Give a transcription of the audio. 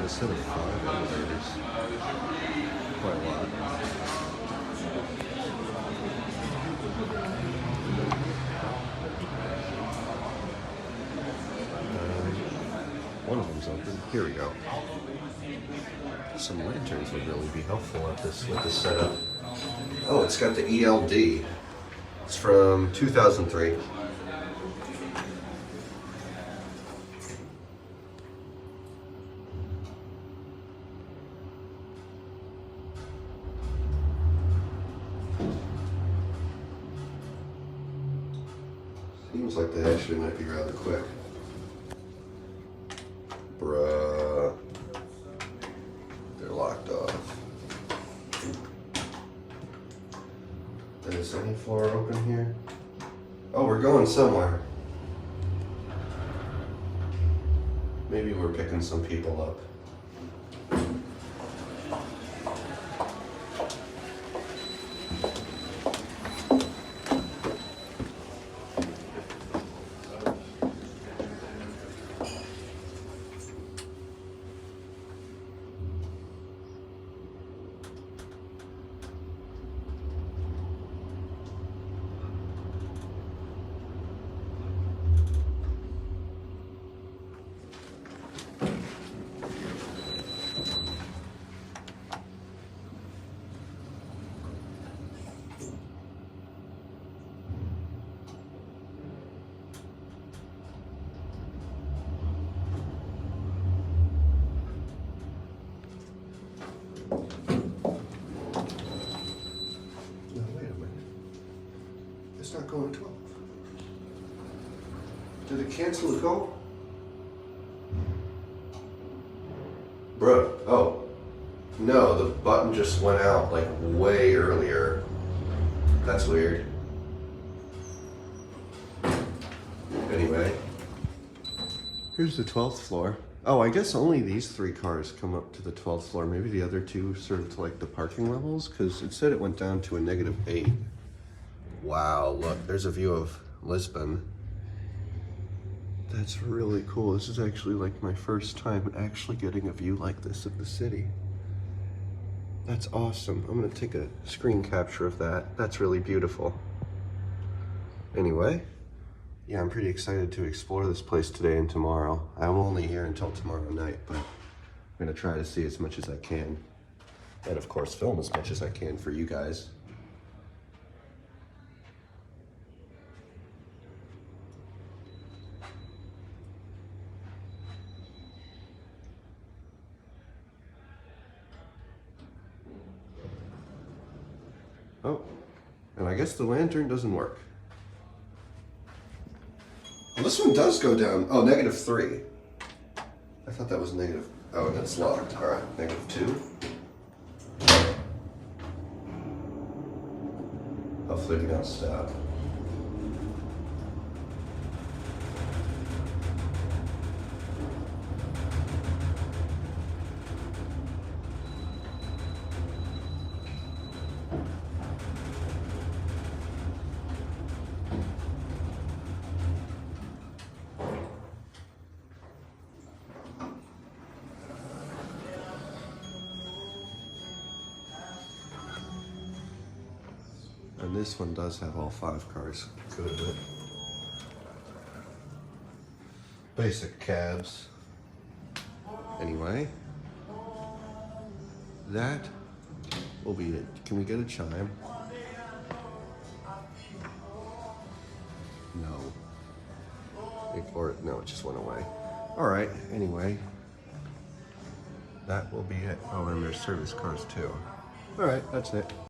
a set of 5 elevators. Quite a lot. One of them's open. Here we go. Some lanterns would really be helpful at this with this setup. Oh, it's got the ELD. It's from 2003. Seems like they actually might be rather quick. Bruh. They're locked off. Is any floor open here? Oh, we're going somewhere. Maybe we're picking some people up. Not going 12. Did it cancel the call? Bruh, oh. No, the button just went out like way earlier. That's weird. Anyway. Here's the 12th floor. Oh, I guess only these 3 cars come up to the 12th floor. Maybe the other 2 serve to like the parking levels, because it said it went down to a -8. Wow, look, there's a view of Lisbon. That's really cool. This is actually like my first time actually getting a view like this of the city. That's awesome. I'm gonna take a screen capture of that. That's really beautiful. Anyway, yeah, I'm pretty excited to explore this place today and tomorrow. I'm only here until tomorrow night, but I'm gonna try to see as much as I can. And of course, film as much as I can for you guys. Oh, and I guess the lantern doesn't work. Well, this one does go down. Oh, -3. I thought that was negative. Oh, and it's locked. All right, -2. Hopefully we don't stop. And this one does have all 5 cars. Good. Basic cabs. Anyway, that will be it. Can we get a chime? No. Or no, it just went away. All right, anyway. That will be it. Oh, and there's service cars too. All right, that's it.